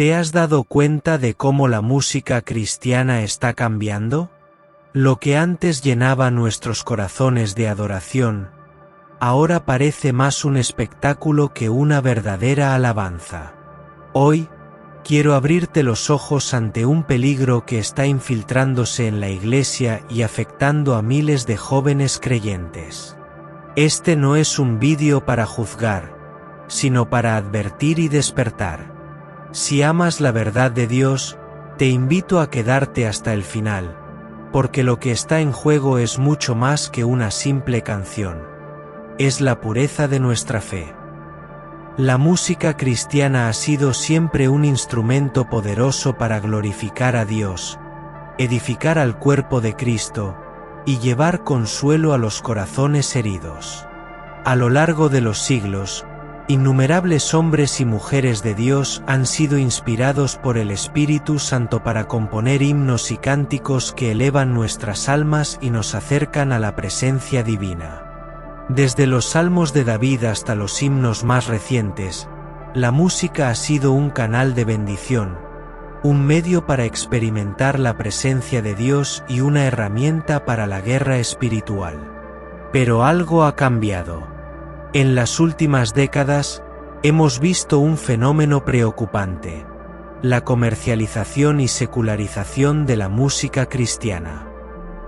¿Te has dado cuenta de cómo la música cristiana está cambiando? Lo que antes llenaba nuestros corazones de adoración, ahora parece más un espectáculo que una verdadera alabanza. Hoy, quiero abrirte los ojos ante un peligro que está infiltrándose en la Iglesia y afectando a miles de jóvenes creyentes. Este no es un vídeo para juzgar, sino para advertir y despertar. Si amas la verdad de Dios, te invito a quedarte hasta el final, porque lo que está en juego es mucho más que una simple canción. Es la pureza de nuestra fe. La música cristiana ha sido siempre un instrumento poderoso para glorificar a Dios, edificar al cuerpo de Cristo y llevar consuelo a los corazones heridos. A lo largo de los siglos, innumerables hombres y mujeres de Dios han sido inspirados por el Espíritu Santo para componer himnos y cánticos que elevan nuestras almas y nos acercan a la presencia divina. Desde los salmos de David hasta los himnos más recientes, la música ha sido un canal de bendición, un medio para experimentar la presencia de Dios y una herramienta para la guerra espiritual. Pero algo ha cambiado. En las últimas décadas, hemos visto un fenómeno preocupante: la comercialización y secularización de la música cristiana.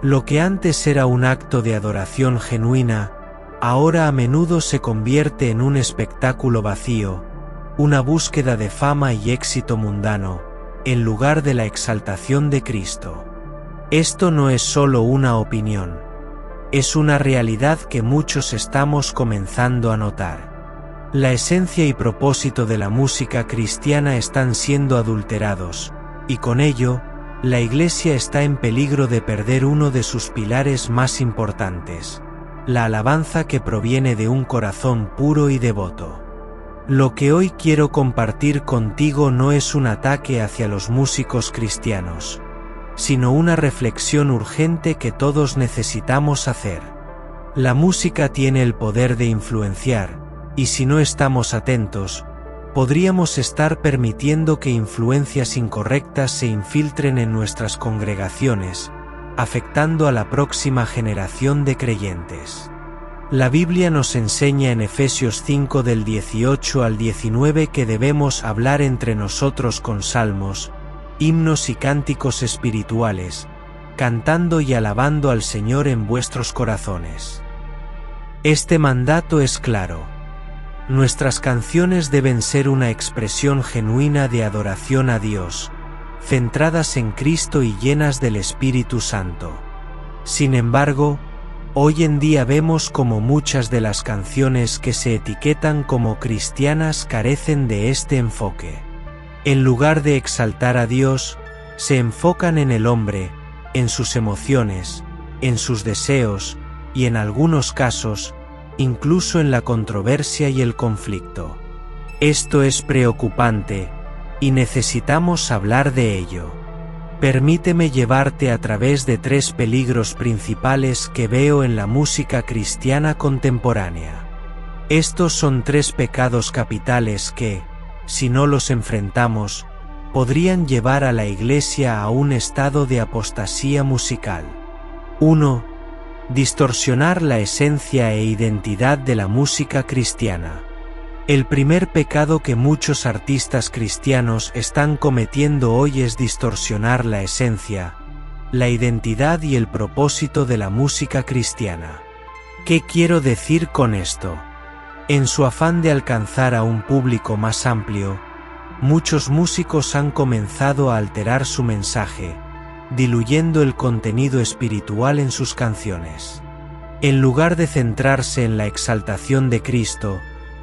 Lo que antes era un acto de adoración genuina, ahora a menudo se convierte en un espectáculo vacío, una búsqueda de fama y éxito mundano, en lugar de la exaltación de Cristo. Esto no es solo una opinión. Es una realidad que muchos estamos comenzando a notar. La esencia y propósito de la música cristiana están siendo adulterados, y con ello, la Iglesia está en peligro de perder uno de sus pilares más importantes: la alabanza que proviene de un corazón puro y devoto. Lo que hoy quiero compartir contigo no es un ataque hacia los músicos cristianos, sino una reflexión urgente que todos necesitamos hacer. La música tiene el poder de influenciar, y si no estamos atentos, podríamos estar permitiendo que influencias incorrectas se infiltren en nuestras congregaciones, afectando a la próxima generación de creyentes. La Biblia nos enseña en Efesios 5 del 18 al 19 que debemos hablar entre nosotros con salmos, himnos y cánticos espirituales, cantando y alabando al Señor en vuestros corazones. Este mandato es claro. Nuestras canciones deben ser una expresión genuina de adoración a Dios, centradas en Cristo y llenas del Espíritu Santo. Sin embargo, hoy en día vemos como muchas de las canciones que se etiquetan como cristianas carecen de este enfoque. En lugar de exaltar a Dios, se enfocan en el hombre, en sus emociones, en sus deseos, y en algunos casos, incluso en la controversia y el conflicto. Esto es preocupante, y necesitamos hablar de ello. Permíteme llevarte a través de 3 peligros principales que veo en la música cristiana contemporánea. Estos son 3 pecados capitales que, si no los enfrentamos, podrían llevar a la Iglesia a un estado de apostasía musical. 1. Distorsionar la esencia e identidad de la música cristiana. El primer pecado que muchos artistas cristianos están cometiendo hoy es distorsionar la esencia, la identidad y el propósito de la música cristiana. ¿Qué quiero decir con esto? En su afán de alcanzar a un público más amplio, muchos músicos han comenzado a alterar su mensaje, diluyendo el contenido espiritual en sus canciones. En lugar de centrarse en la exaltación de Cristo,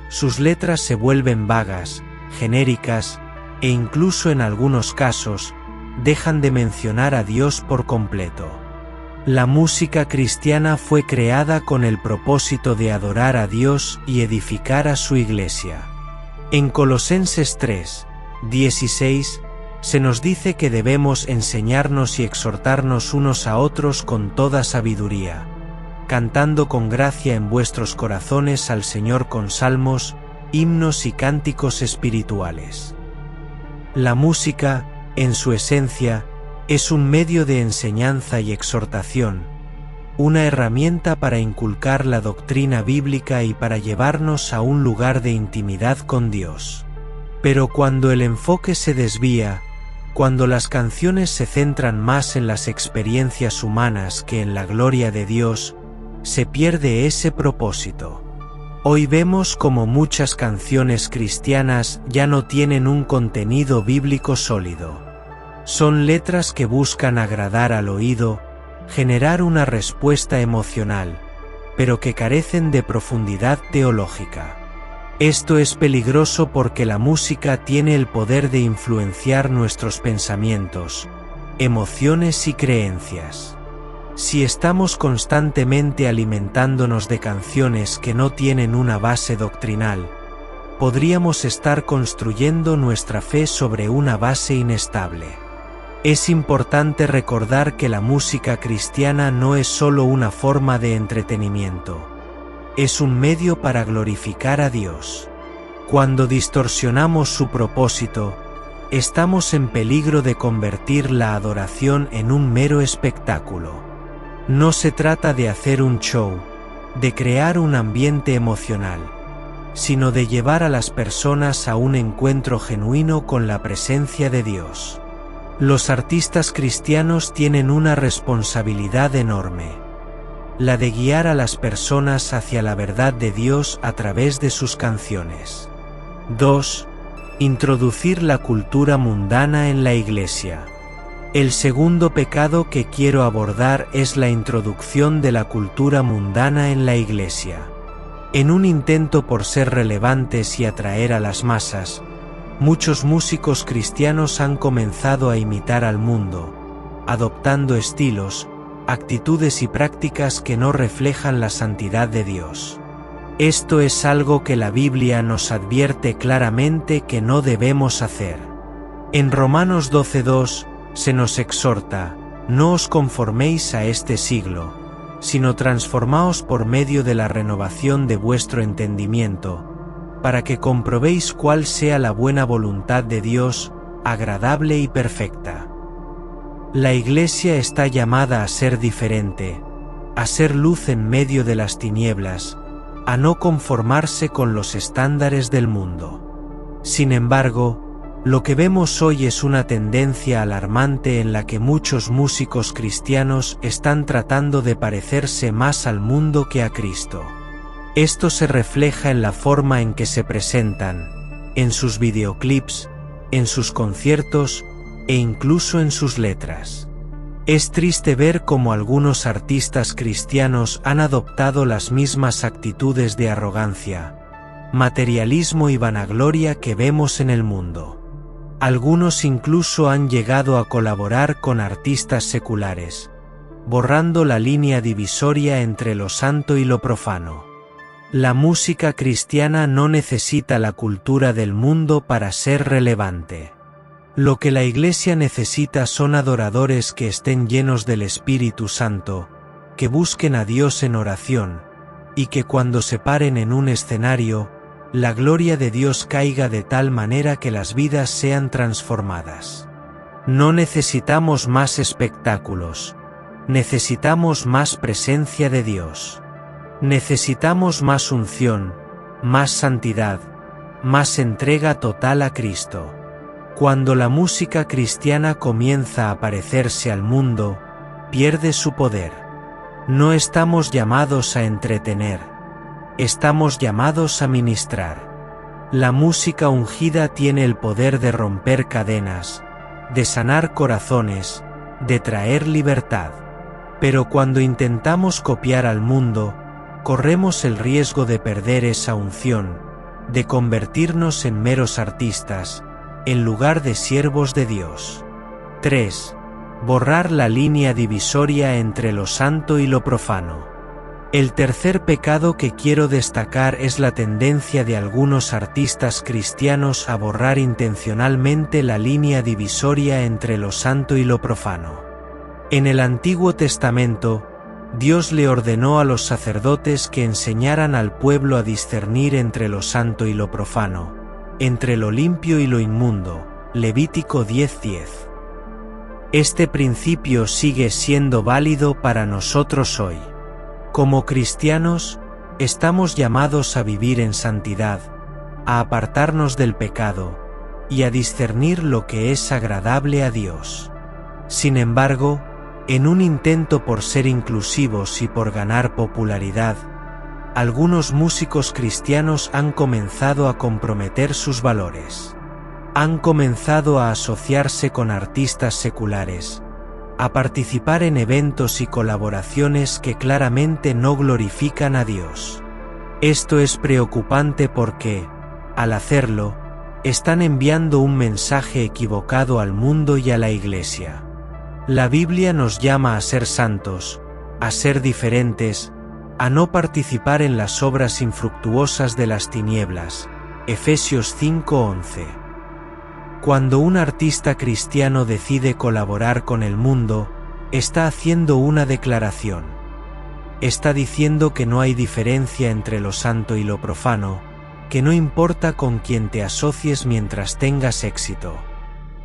sus letras se vuelven vagas, genéricas, e incluso en algunos casos, dejan de mencionar a Dios por completo. La música cristiana fue creada con el propósito de adorar a Dios y edificar a su Iglesia. En Colosenses 3, 16, se nos dice que debemos enseñarnos y exhortarnos unos a otros con toda sabiduría, cantando con gracia en vuestros corazones al Señor con salmos, himnos y cánticos espirituales. La música, en su esencia, es un medio de enseñanza y exhortación, una herramienta para inculcar la doctrina bíblica y para llevarnos a un lugar de intimidad con Dios. Pero cuando el enfoque se desvía, cuando las canciones se centran más en las experiencias humanas que en la gloria de Dios, se pierde ese propósito. Hoy vemos como muchas canciones cristianas ya no tienen un contenido bíblico sólido. Son letras que buscan agradar al oído, generar una respuesta emocional, pero que carecen de profundidad teológica. Esto es peligroso porque la música tiene el poder de influenciar nuestros pensamientos, emociones y creencias. Si estamos constantemente alimentándonos de canciones que no tienen una base doctrinal, podríamos estar construyendo nuestra fe sobre una base inestable. Es importante recordar que la música cristiana no es solo una forma de entretenimiento. Es un medio para glorificar a Dios. Cuando distorsionamos su propósito, estamos en peligro de convertir la adoración en un mero espectáculo. No se trata de hacer un show, de crear un ambiente emocional, sino de llevar a las personas a un encuentro genuino con la presencia de Dios. Los artistas cristianos tienen una responsabilidad enorme, la de guiar a las personas hacia la verdad de Dios a través de sus canciones. 2. Introducir la cultura mundana en la Iglesia. El segundo pecado que quiero abordar es la introducción de la cultura mundana en la Iglesia. En un intento por ser relevantes y atraer a las masas, muchos músicos cristianos han comenzado a imitar al mundo, adoptando estilos, actitudes y prácticas que no reflejan la santidad de Dios. Esto es algo que la Biblia nos advierte claramente que no debemos hacer. En Romanos 12:2 se nos exhorta: no os conforméis a este siglo, sino transformaos por medio de la renovación de vuestro entendimiento, para que comprobéis cuál sea la buena voluntad de Dios, agradable y perfecta. La Iglesia está llamada a ser diferente, a ser luz en medio de las tinieblas, a no conformarse con los estándares del mundo. Sin embargo, lo que vemos hoy es una tendencia alarmante en la que muchos músicos cristianos están tratando de parecerse más al mundo que a Cristo. Esto se refleja en la forma en que se presentan, en sus videoclips, en sus conciertos e incluso en sus letras. Es triste ver cómo algunos artistas cristianos han adoptado las mismas actitudes de arrogancia, materialismo y vanagloria que vemos en el mundo. Algunos incluso han llegado a colaborar con artistas seculares, borrando la línea divisoria entre lo santo y lo profano. La música cristiana no necesita la cultura del mundo para ser relevante. Lo que la Iglesia necesita son adoradores que estén llenos del Espíritu Santo, que busquen a Dios en oración, y que cuando se paren en un escenario, la gloria de Dios caiga de tal manera que las vidas sean transformadas. No necesitamos más espectáculos, necesitamos más presencia de Dios. Necesitamos más unción, más santidad, más entrega total a Cristo. Cuando la música cristiana comienza a parecerse al mundo, pierde su poder. No estamos llamados a entretener, estamos llamados a ministrar. La música ungida tiene el poder de romper cadenas, de sanar corazones, de traer libertad. Pero cuando intentamos copiar al mundo, corremos el riesgo de perder esa unción, de convertirnos en meros artistas, en lugar de siervos de Dios. 3. Borrar la línea divisoria entre lo santo y lo profano. El tercer pecado que quiero destacar es la tendencia de algunos artistas cristianos a borrar intencionalmente la línea divisoria entre lo santo y lo profano. En el Antiguo Testamento, Dios le ordenó a los sacerdotes que enseñaran al pueblo a discernir entre lo santo y lo profano, entre lo limpio y lo inmundo, Levítico 10:10. Este principio sigue siendo válido para nosotros hoy. Como cristianos, estamos llamados a vivir en santidad, a apartarnos del pecado y a discernir lo que es agradable a Dios. Sin embargo, en un intento por ser inclusivos y por ganar popularidad, algunos músicos cristianos han comenzado a comprometer sus valores. Han comenzado a asociarse con artistas seculares, a participar en eventos y colaboraciones que claramente no glorifican a Dios. Esto es preocupante porque, al hacerlo, están enviando un mensaje equivocado al mundo y a la Iglesia. La Biblia nos llama a ser santos, a ser diferentes, a no participar en las obras infructuosas de las tinieblas. Efesios 5:11. Cuando un artista cristiano decide colaborar con el mundo, está haciendo una declaración. Está diciendo que no hay diferencia entre lo santo y lo profano, que no importa con quién te asocies mientras tengas éxito.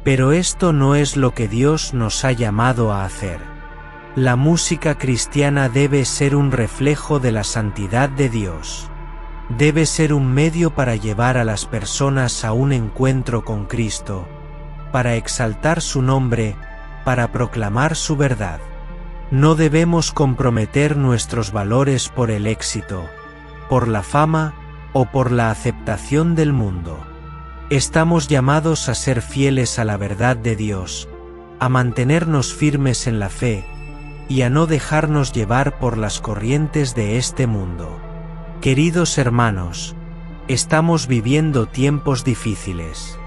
Pero esto no es lo que Dios nos ha llamado a hacer. La música cristiana debe ser un reflejo de la santidad de Dios. Debe ser un medio para llevar a las personas a un encuentro con Cristo, para exaltar su nombre, para proclamar su verdad. No debemos comprometer nuestros valores por el éxito, por la fama o por la aceptación del mundo. Estamos llamados a ser fieles a la verdad de Dios, a mantenernos firmes en la fe y a no dejarnos llevar por las corrientes de este mundo. Queridos hermanos, estamos viviendo tiempos difíciles.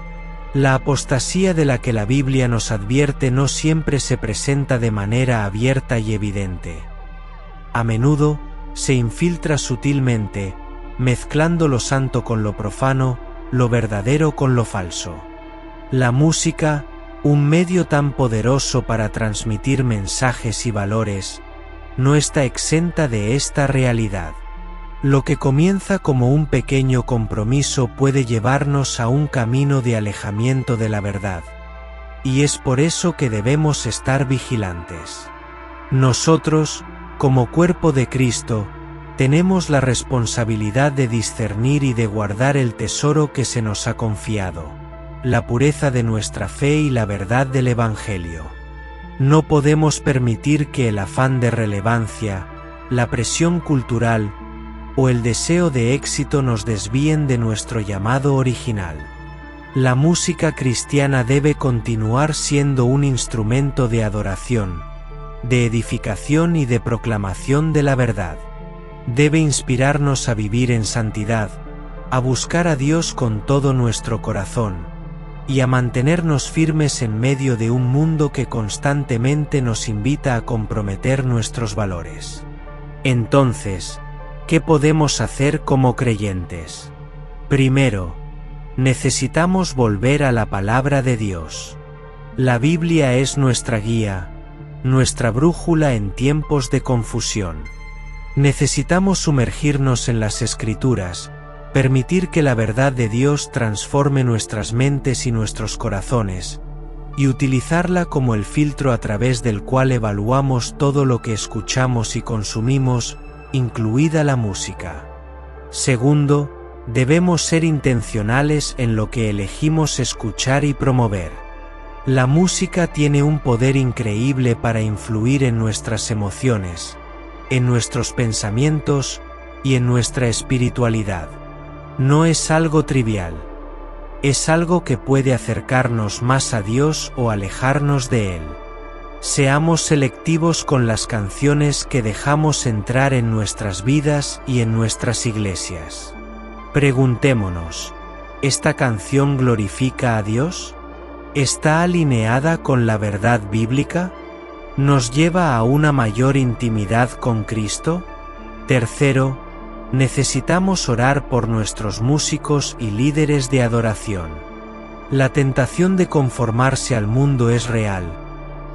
La apostasía de la que la Biblia nos advierte no siempre se presenta de manera abierta y evidente. A menudo, se infiltra sutilmente, mezclando lo santo con lo profano, lo verdadero con lo falso. La música, un medio tan poderoso para transmitir mensajes y valores, no está exenta de esta realidad. Lo que comienza como un pequeño compromiso puede llevarnos a un camino de alejamiento de la verdad. Y es por eso que debemos estar vigilantes. Nosotros, como cuerpo de Cristo, tenemos la responsabilidad de discernir y de guardar el tesoro que se nos ha confiado, la pureza de nuestra fe y la verdad del Evangelio. No podemos permitir que el afán de relevancia, la presión cultural, o el deseo de éxito nos desvíen de nuestro llamado original. La música cristiana debe continuar siendo un instrumento de adoración, de edificación y de proclamación de la verdad. Debe inspirarnos a vivir en santidad, a buscar a Dios con todo nuestro corazón, y a mantenernos firmes en medio de un mundo que constantemente nos invita a comprometer nuestros valores. Entonces, ¿qué podemos hacer como creyentes? Primero, necesitamos volver a la palabra de Dios. La Biblia es nuestra guía, nuestra brújula en tiempos de confusión. Necesitamos sumergirnos en las Escrituras, permitir que la verdad de Dios transforme nuestras mentes y nuestros corazones, y utilizarla como el filtro a través del cual evaluamos todo lo que escuchamos y consumimos, incluida la música. Segundo, debemos ser intencionales en lo que elegimos escuchar y promover. La música tiene un poder increíble para influir en nuestras emociones, en nuestros pensamientos y en nuestra espiritualidad. No es algo trivial. Es algo que puede acercarnos más a Dios o alejarnos de Él. Seamos selectivos con las canciones que dejamos entrar en nuestras vidas y en nuestras iglesias. Preguntémonos, ¿esta canción glorifica a Dios? ¿Está alineada con la verdad bíblica? ¿Nos lleva a una mayor intimidad con Cristo? Tercero, necesitamos orar por nuestros músicos y líderes de adoración. La tentación de conformarse al mundo es real,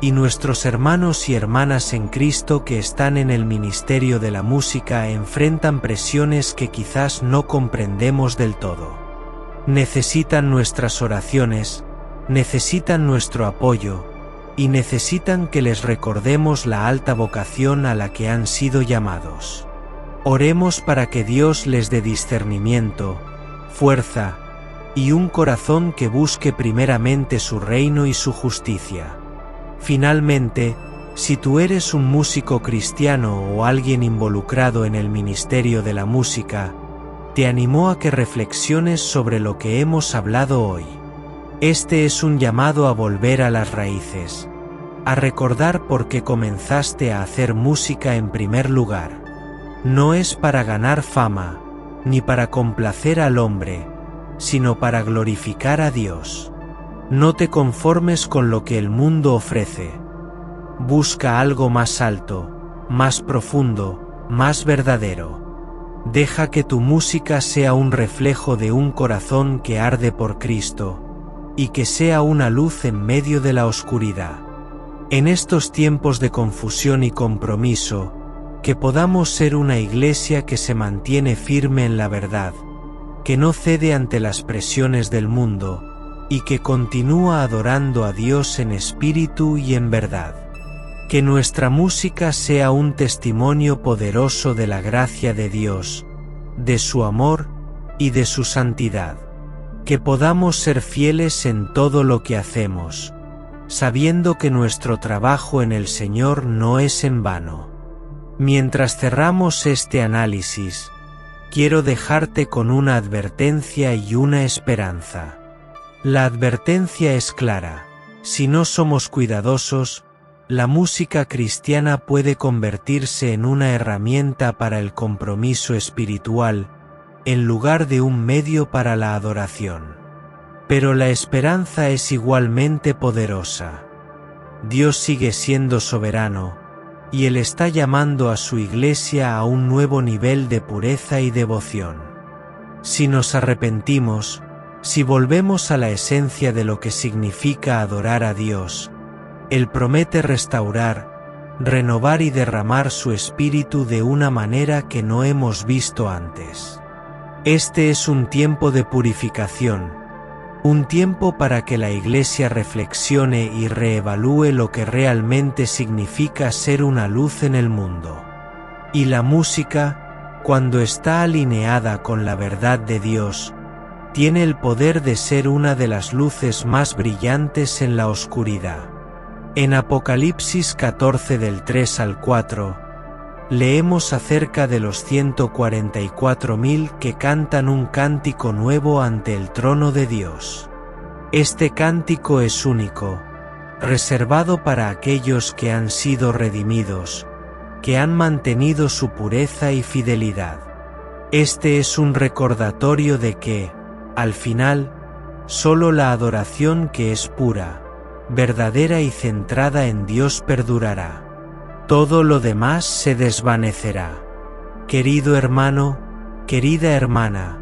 y nuestros hermanos y hermanas en Cristo que están en el ministerio de la música enfrentan presiones que quizás no comprendemos del todo. Necesitan nuestras oraciones, necesitan nuestro apoyo, y necesitan que les recordemos la alta vocación a la que han sido llamados. Oremos para que Dios les dé discernimiento, fuerza, y un corazón que busque primeramente su reino y su justicia. Finalmente, si tú eres un músico cristiano o alguien involucrado en el ministerio de la música, te animo a que reflexiones sobre lo que hemos hablado hoy. Este es un llamado a volver a las raíces, a recordar por qué comenzaste a hacer música en primer lugar. No es para ganar fama, ni para complacer al hombre, sino para glorificar a Dios. No te conformes con lo que el mundo ofrece. Busca algo más alto, más profundo, más verdadero. Deja que tu música sea un reflejo de un corazón que arde por Cristo, y que sea una luz en medio de la oscuridad. En estos tiempos de confusión y compromiso, que podamos ser una iglesia que se mantiene firme en la verdad, que no cede ante las presiones del mundo, y que continúa adorando a Dios en espíritu y en verdad. Que nuestra música sea un testimonio poderoso de la gracia de Dios, de su amor y de su santidad. Que podamos ser fieles en todo lo que hacemos, sabiendo que nuestro trabajo en el Señor no es en vano. Mientras cerramos este análisis, quiero dejarte con una advertencia y una esperanza. La advertencia es clara: si no somos cuidadosos, la música cristiana puede convertirse en una herramienta para el compromiso espiritual, en lugar de un medio para la adoración. Pero la esperanza es igualmente poderosa. Dios sigue siendo soberano, y Él está llamando a su iglesia a un nuevo nivel de pureza y devoción. Si nos arrepentimos, si volvemos a la esencia de lo que significa adorar a Dios, Él promete restaurar, renovar y derramar su espíritu de una manera que no hemos visto antes. Este es un tiempo de purificación, un tiempo para que la Iglesia reflexione y reevalúe lo que realmente significa ser una luz en el mundo. Y la música, cuando está alineada con la verdad de Dios, tiene el poder de ser una de las luces más brillantes en la oscuridad. En Apocalipsis 14 del 3 al 4, leemos acerca de los 144.000 que cantan un cántico nuevo ante el trono de Dios. Este cántico es único, reservado para aquellos que han sido redimidos, que han mantenido su pureza y fidelidad. Este es un recordatorio de que, al final, solo la adoración que es pura, verdadera y centrada en Dios perdurará. Todo lo demás se desvanecerá. Querido hermano, querida hermana,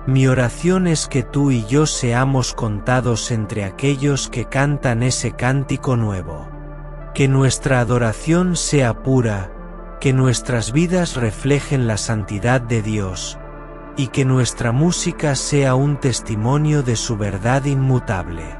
mi oración es que tú y yo seamos contados entre aquellos que cantan ese cántico nuevo. Que nuestra adoración sea pura, que nuestras vidas reflejen la santidad de Dios, y que nuestra música sea un testimonio de su verdad inmutable.